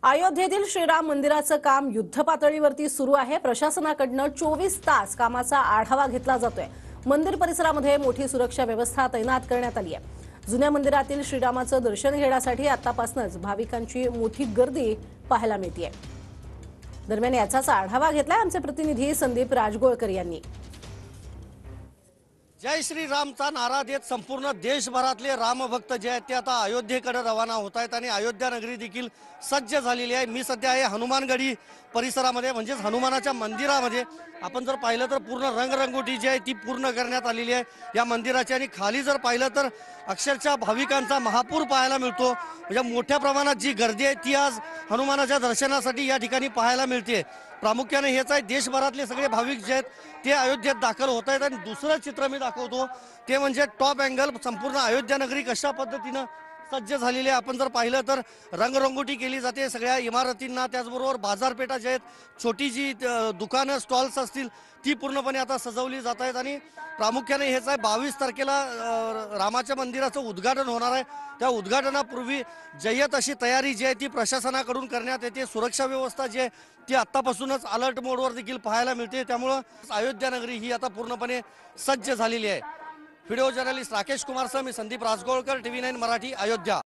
अयोध्येतील श्रीराम मंदिराचं काम युद्धपातळीवरती सुरू आहे। प्रशासनाकडून 24 तास कामाचा आढावा घेतला जातोय। मंदिर परिसरामध्ये मोठी सुरक्षा व्यवस्था तैनात करण्यात आली आहे। जुन्या मंदिरातील श्रीरामाचं दर्शन घेण्यासाठी आतापासूनच भाविकांची मोठी गर्दी पाहायला मिळते। दरम्यान याचाच आढावा घेतलाय आमचे प्रतिनिधी संदीप राजगोळकर यांनी। जय श्री रामचा नारा देत संपूर्ण देशभरातले रामभक्त जे आहेत ते आता अयोध्येकडे रवाना होत आहेत आणि अयोध्या नगरी देखील सज्ज झालेली आहे। मी सध्या आहे हनुमानगढी परिसरामध्ये, म्हणजेच हनुमानाच्या मंदिरामध्ये। आपण जर पाहिलं तर पूर्ण रंगरंगोटी जी आहे ती पूर्ण करण्यात आलेली आहे या मंदिराची, आणि खाली जर पाहिलं तर अक्षरशः भाविकांचा महापूर पाहायला मिळतो। म्हणजे मोठ्या प्रमाणात जी गर्दी आहे ती आज हनुमानाच्या दर्शनासाठी या ठिकाणी पाहायला मिळते। प्रामुख्याने हेच आहे, देशभरातले सगळे भाविक जे आहेत ते अयोध्येत दाखल होत आहेत। आणि दुसरं चित्र मी दाखवतो ते म्हणजे टॉप अँगल, संपूर्ण अयोध्या नगरी कशा पद्धतीनं सज्ज झालेली आहे। आपण जर पाहिलं तर रंगरंगोटी केली जाते सगळ्या इमारतींना, त्याचबरोबर बाजारपेठा जे आहेत, छोटी जी दुकानं स्टॉल्स असतील ती पूर्णपणे आता सजवली जात आहेत। आणि प्रामुख्याने हेच आहे, 22 तारखेला रामाच्या मंदिराचं उद्घाटन होणार आहे। त्या उद्घाटनापूर्वी जय्यत अशी तयारी जी आहे ती प्रशासनाकडून करण्यात येते। सुरक्षा व्यवस्था जी आहे ती आत्तापासूनच अलर्ट मोडवर देखील पाहायला मिळते। त्यामुळं अयोध्या नगरी ही आता पूर्णपणे सज्ज झालेली आहे। व्हिडिओ जर्नलिस्ट राकेश कुमार सह मी संदीप राजगोळकर, TV9 मराठी, अयोध्या।